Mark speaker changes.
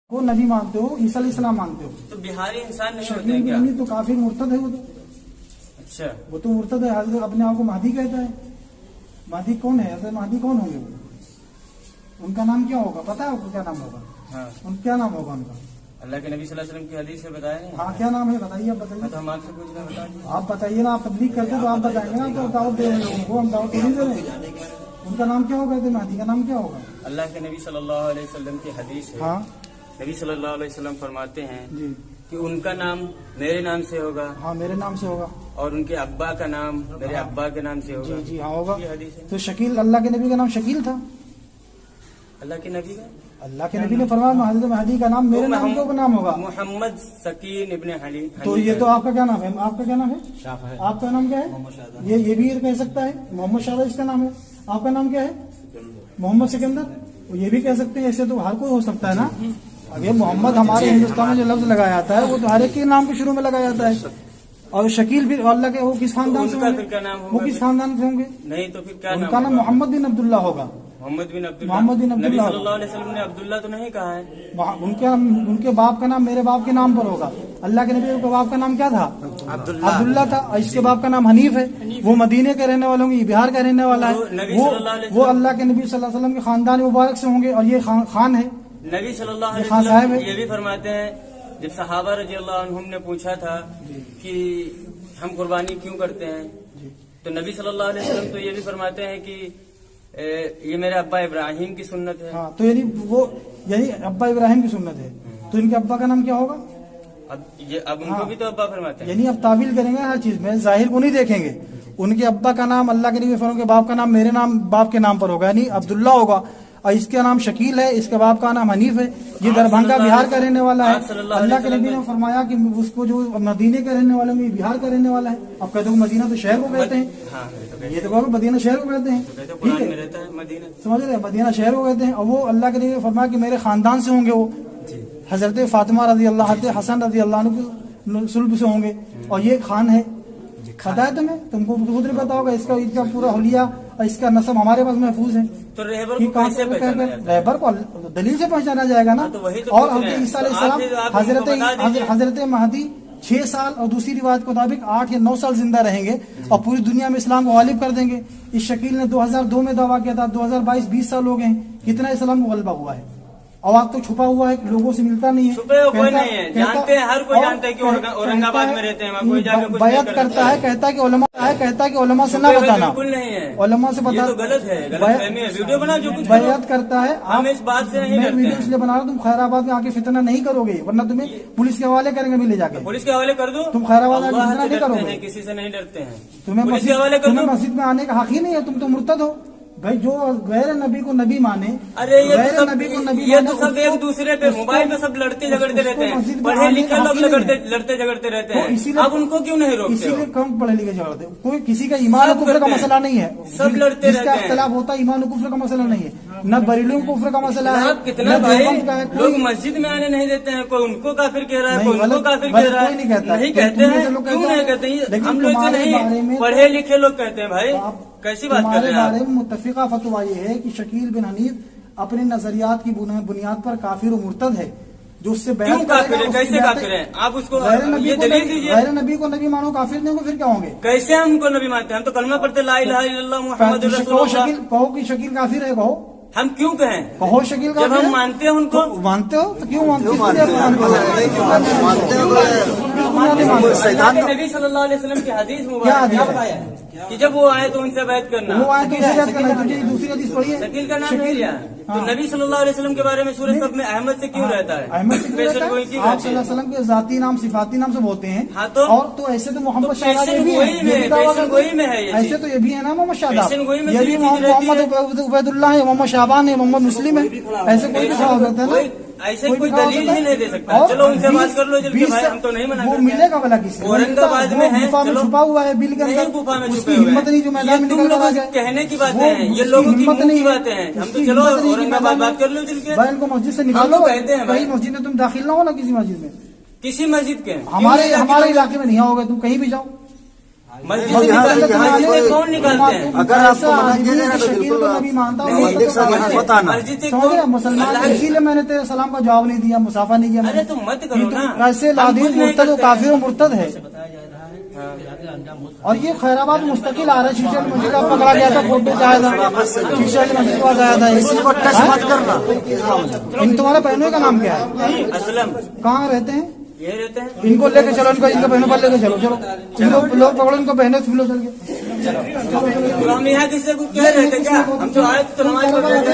Speaker 1: वो नबी मानते हो, ईसा अलैहिस्सलाम मानते हो,
Speaker 2: तो बिहारी इंसान नहीं होते
Speaker 1: शकील
Speaker 2: हैं क्या?
Speaker 1: नहीं तो काफिर मुर्तद है वो तो।
Speaker 2: अच्छा,
Speaker 1: वो तो मुर्तद है, हजरत अपने आप को महदी कहता है। महदी कौन है? हजरत महदी कौन होंगे वो? उनका नाम क्या होगा? पता है आपको क्या नाम होगा?
Speaker 2: हाँ,
Speaker 1: क्या नाम होगा उनका?
Speaker 2: अल्लाह के नबी सल्लल्लाहु अलैहि वसल्लम की हदीस से बताया नहीं।
Speaker 1: हाँ, क्या नाम है बताइए, आप बताइए।
Speaker 2: तो हम आपसे पूछ रहे हैं, बता दीजिए।
Speaker 1: आप बताइए ना, आप तबलीग करते तो आप बताएंगे ना, तो दावत दे रहे लोगों को, हम दावत नहीं दे रहे। उनका नाम क्या होगा? महदी का नाम क्या होगा?
Speaker 2: अल्लाह के नबी सल्लल्लाहु अलैहि वसल्लम की हदीस है।
Speaker 1: हाँ
Speaker 2: नबी सल्लल्लाहु अलैहि वसल्लम फरमाते हैं
Speaker 1: जी,
Speaker 2: कि उनका नाम मेरे नाम से होगा
Speaker 1: हाँ मेरे नाम से होगा,
Speaker 2: और उनके अब्बा का नाम मेरे अब्बा के नाम से होगा।
Speaker 1: जी जी हाँ होगा।
Speaker 2: ये हदीस है
Speaker 1: तो शकील, अल्लाह के नबी का नाम शकील था।
Speaker 2: अल्लाह के नबी का।
Speaker 1: अल्लाह के नबी ने फरमाया हजरत महदी का नाम मेरे नाम के ऊपर नाम होगा।
Speaker 2: मोहम्मद सकीन इब्ने हली।
Speaker 1: तो ये तो आपका क्या नाम है? आपका क्या नाम है? आपका नाम क्या है? ये भी कह सकता है मोहम्मद शादा, इसका नाम है। आपका नाम क्या है? मोहम्मद सिकंदर। ये भी कह सकते हैं, ऐसे तो हर कोई हो सकता है ना। अगर मोहम्मद हमारे हिंदुस्तान में जो लफ्ज लगाया जाता है वो तो हर एक के नाम के शुरू में लगाया जाता है। और शकील भी अल्लाह के, वो किस खानदान से
Speaker 2: उनका
Speaker 1: होंगे?
Speaker 2: फिर क्या नाम
Speaker 1: वो
Speaker 2: होगा?
Speaker 1: किस खानदान से होंगे?
Speaker 2: नहीं तो फिर क्या
Speaker 1: उनका नाम
Speaker 2: होगा?
Speaker 1: मोहम्मद बिन अब्दुल्ला होगा।
Speaker 2: मोहम्मद बिन अब्दुल्ला।
Speaker 1: मोहम्मद बिन
Speaker 2: नबी
Speaker 1: अब्दुल्ला।
Speaker 2: सल्लल्लाहु अलैहि वसल्लम ने अब्दुल्ला तो नहीं कहा है।
Speaker 1: उनके बाप का नाम मेरे बाप के नाम पर होगा। अल्लाह के नबी के बाप का नाम क्या था? अब्दुल्ला था। और इसके बाप का नाम हनीफ है। वो मदीने के रहने वालों की, बिहार का रहने वाला है। वो अल्लाह के नबी सल्लल्लाहु अलैहि वसल्लम के खानदान मुबारक से होंगे, और ये खान है।
Speaker 2: नबी सल्लल्लाहु अलैहि
Speaker 1: खान साहब
Speaker 2: वसल्लम
Speaker 1: है।
Speaker 2: ये भी फरमाते हैं, जब सहाबा रज़ियल्लाहु अन्हुम ने पूछा था कि हम कुर्बानी क्यों करते हैं, तो नबी सल्लल्लाहु अलैहि वसल्लम तो ये भी फरमाते हैं कि ये मेरे अब्बा इब्राहिम की सुन्नत है।
Speaker 1: हाँ, तो यही अब्बा इब्राहिम की सुन्नत है। तो इनके अब्बा का नाम क्या होगा?
Speaker 2: अब उनको भी तो अब्बा फरमाते हैं।
Speaker 1: यानी अब तावील करेंगे हर चीज में, जाहिर को नहीं देखेंगे। उनके अब्बा का नाम अल्लाह के नबी फरमाते हैं, के बाप का नाम मेरे नाम बाप के नाम पर होगा, यानी अब्दुल्ला होगा। और इसका नाम शकील है, इसके बाप का नाम हनीफ है। ये दरभंगा बिहार का रहने वाला है। अल्लाह के नबी ने फरमाया कि उसको जो मदीने के रहने वाले में बिहार का रहने वाला है। अब कहते हो मदीना तो शहर को कहते हैं, ये तो कहो मदीना शहर को कहते हैं, ठीक है, समझ रहे हैं? मदीना शहर को कहते हैं। और वो अल्लाह के नबी ने फरमाया कि मेरे खानदान से होंगे। वो हजरत फातिमा रजी अल्लाह, हसन रजी अल्लाह के सुल्ब से होंगे। और ये खान है, पता है तुम्हें? तुमको खुद नहीं पता होगा। इसका पूरा हुलिया और इसका नस्ब हमारे पास महफूज है।
Speaker 2: तो रहबर को कैसे पहचाना जाता है?
Speaker 1: रहबर को दलील से पहचाना जाएगा ना।
Speaker 2: तो वही तो
Speaker 1: और
Speaker 2: पूछ रहे हैं।
Speaker 1: ईसा अलैहिस्सलाम हजरत महदी 6 साल और दूसरी रिवायत के मुताबिक 8 या 9 साल जिंदा रहेंगे और पूरी दुनिया में इस्लाम को गालिब कर देंगे। इस शकील ने 2002 में दावा किया था, 2022 20 साल हो गए हैं, कितना इस्लाम को गलबा हुआ है। और आप तो छुपा हुआ है, लोगों से मिलता नहीं है।
Speaker 2: छुपे हुए कोई नहीं है, जानते हैं, हर कोई जानता है कि औरंगाबाद में रहते हैं, वहाँ कोई जाके कुछ नहीं
Speaker 1: बयात करता है, कहता है कि उलमा से ना बताना।
Speaker 2: बिल्कुल नहीं है,
Speaker 1: उलमा से बता,
Speaker 2: ये तो गलत है, गलतफहमी है। वीडियो बना जो कुछ
Speaker 1: बयात करता है।
Speaker 2: हम इस बात से नहीं
Speaker 1: मैं
Speaker 2: डरते
Speaker 1: वीडियो
Speaker 2: हैं।
Speaker 1: इसलिए बना रहा हूँ, तुम खैराबाद में आके फितना नहीं करोगे, वरना तुम्हें पुलिस के हवाले करेंगे भी ले जाके।
Speaker 2: पुलिस के हवाले कर दो।
Speaker 1: तुम खैराबाद आके
Speaker 2: अल्लाह
Speaker 1: फितना
Speaker 2: से
Speaker 1: नहीं
Speaker 2: डरते
Speaker 1: करोगे,
Speaker 2: हैं, किसी से नहीं डरते हैं।
Speaker 1: तुम्हें
Speaker 2: पुलिस के हवाले कर दो।
Speaker 1: मस्जिद में आने का हक ही नहीं है। तुम तो मुर्तद हो भाई, जो गैर नबी को नबी माने।
Speaker 2: अरे ये
Speaker 1: गैर
Speaker 2: तो सब
Speaker 1: नबी को नबी
Speaker 2: ये
Speaker 1: माने,
Speaker 2: तो सब एक दूसरे पे मोबाइल पे सब लड़ते झगड़ते रहते हैं। पढ़े लिखे लोग लड़ते झगड़ते रहते हैं, अब उनको क्यों नहीं रोकते?
Speaker 1: इसीलिए कम पढ़े लिखे झगड़ते। कोई किसी का ईमान और कुफ्र का मसला नहीं है,
Speaker 2: सब लड़ते रहते
Speaker 1: जिसका
Speaker 2: हैं।
Speaker 1: इख्तिलाफ होता है ईमान और कुफ्र का मसला नहीं है, न बरेलियों को कुफ्र का मसला है,
Speaker 2: कितना
Speaker 1: न
Speaker 2: भाई
Speaker 1: देवबंद का है।
Speaker 2: लोग मस्जिद में आने नहीं देते हैं, कोई उनको काफिर कह रहा है, कोई उनको
Speaker 1: गलत
Speaker 2: काफिर कह रहा है।
Speaker 1: नहीं कहता,
Speaker 2: नहीं कहते हैं,
Speaker 1: लोग
Speaker 2: क्यों नहीं कहते?
Speaker 1: लेकिन
Speaker 2: हम लोग
Speaker 1: तुम्हारे बारे
Speaker 2: नहीं,
Speaker 1: में
Speaker 2: पढ़े लिखे लोग कहते हैं। भाई कैसी बात कर रहे हैं
Speaker 1: बारे
Speaker 2: आप?
Speaker 1: में मुत्तफिका फतवा ये है कि शकील बिन हनीफ अपने नजरियात की बुनियाद पर काफिर और मुर्तद है। जो उससे
Speaker 2: क्यों काफिर है? कैसे काफिर है? आप उसको ये दलील दीजिए।
Speaker 1: गैर नबी को नबी मानो काफिर नहीं हो, फिर क्या होंगे?
Speaker 2: कैसे हम उनको नबी मानते हैं? हम तो कलमा पढ़ते ला इलाहा इल्लल्लाह मुहम्मदुर रसूलुल्लाह।
Speaker 1: कहो कि शकील काफिर है, कहो।
Speaker 2: हम क्यों कहें?
Speaker 1: कहो शकील
Speaker 2: जब
Speaker 1: काफिर
Speaker 2: हम
Speaker 1: है।
Speaker 2: मानते हैं उनको।
Speaker 1: मानते हो तो क्यों मानते हो?
Speaker 2: नबी सल्लल्लाहु अलैहि वसल्लम की हदीस मुबारक है कि जब वो आए तो उनसे बैत करना।
Speaker 1: वो आए तो उसे बैत करना। तुझे दूसरी हदीस पढ़ी है,
Speaker 2: शकील का नाम नहीं लिया। तो नबी सल्लल्लाहु अलैहि वसल्लम के बारे में सूरह सब में अहमद से क्यों रहता है?
Speaker 1: अहमद से क्यों रहता है?
Speaker 2: पेशन गोई की
Speaker 1: आप सल्लल्लाहु अलैहि वसल्लम के जाती नाम सिफाती नाम से बोलते हैं।
Speaker 2: हाँ तो
Speaker 1: और तो ऐसे तो मोहम्मद
Speaker 2: तो
Speaker 1: शाहबाज
Speaker 2: पेशन
Speaker 1: भी
Speaker 2: गोई
Speaker 1: है,
Speaker 2: में,
Speaker 1: ये भी दावा
Speaker 2: पेशन
Speaker 1: करते
Speaker 2: गोई
Speaker 1: हैं।
Speaker 2: में है ये
Speaker 1: ऐसे
Speaker 2: चीज।
Speaker 1: तो ये भी है ना मोहम्मद शाहबाज,
Speaker 2: पेशन गोई में
Speaker 1: ये
Speaker 2: तो
Speaker 1: भी
Speaker 2: ये चीज रहती
Speaker 1: मोहम्मद उबैदुल्लाह है, मोहम्मद शाहबान है, मोहम्मद मुस्लिम है। ऐसे कोई भी खड़ा हो सकता है ना।
Speaker 2: ऐसे कोई दलील ही नहीं दे सकता। चलो उनसे बात कर लो जल्दी भाई, हम तो नहीं मना
Speaker 1: वो
Speaker 2: करते।
Speaker 1: मिलेगा भला किसी?
Speaker 2: औरंगाबाद में है,
Speaker 1: गुफा में
Speaker 2: चलो।
Speaker 1: छुपा हुआ है बिल के
Speaker 2: नहीं
Speaker 1: अंदर,
Speaker 2: गुफा में
Speaker 1: उसकी
Speaker 2: छुपे हुए
Speaker 1: हिम्मत नहीं जो मैदान में
Speaker 2: ये तुम
Speaker 1: निकल कर आ
Speaker 2: लोगों
Speaker 1: जाए।
Speaker 2: के कहने की बातें
Speaker 1: वो
Speaker 2: हैं, ये
Speaker 1: उसकी
Speaker 2: लोगों की
Speaker 1: हिम्मत
Speaker 2: मुंह
Speaker 1: नहीं
Speaker 2: की
Speaker 1: है।
Speaker 2: बातें हैं। हम तो
Speaker 1: उसकी
Speaker 2: चलो
Speaker 1: हिम्मत नहीं कि
Speaker 2: औरंगाबाद
Speaker 1: मैदान में-
Speaker 2: बात कर लो चल के।
Speaker 1: भाई इनको मस्जिद से
Speaker 2: हम
Speaker 1: निकालो।
Speaker 2: तो कहते हैं भाई।
Speaker 1: कहीं मस्जिद में तुम दाखिल ना हो ना, किसी मस्जिद में।
Speaker 2: किसी मस्जिद के
Speaker 1: हमारे इलाके में नहीं आओगे तुम, कहीं भी जाओ।
Speaker 2: मस्जिद से कौन निकालते हैं?
Speaker 3: अगर आपको मना किया जाएगा तो बिल्कुल
Speaker 1: नबी मानता हूँ,
Speaker 3: मंदिर से यहाँ मत आना।
Speaker 2: मस्जिद से
Speaker 1: समझ गया?
Speaker 2: कौन
Speaker 1: मुसलमान, इसीलिए मैंने तेरे सलाम का जवाब नहीं दिया, मुसाफा नहीं किया
Speaker 2: अरे
Speaker 1: मैंने।
Speaker 2: तो मत करो ना।
Speaker 1: ऐसे लादीन मुर्तद काफिर मुर्तद है। और ये खैराबाद मुस्तकिल आ रहा है, शीशे की मस्जिद का पकड़ा गया था, फोटो आया था, शीशे की मस्जिद का आया था।
Speaker 3: किसी को टच मत करना।
Speaker 1: इन तुम्हारे बहनों का नाम क्या है?
Speaker 2: असलम
Speaker 1: कहाँ रहते हैं?
Speaker 2: ये रहते हैं।
Speaker 1: इनको लेके चलो, इनका बहनों पर लेके चलो, चलो इनको लोग पकड़ो, इनको बहनें तुम लोग चल के।
Speaker 2: तो हम यहाँ किसी को कह रहे थे क्या? हम तो आए तो नमाज पढ़ रहे थे।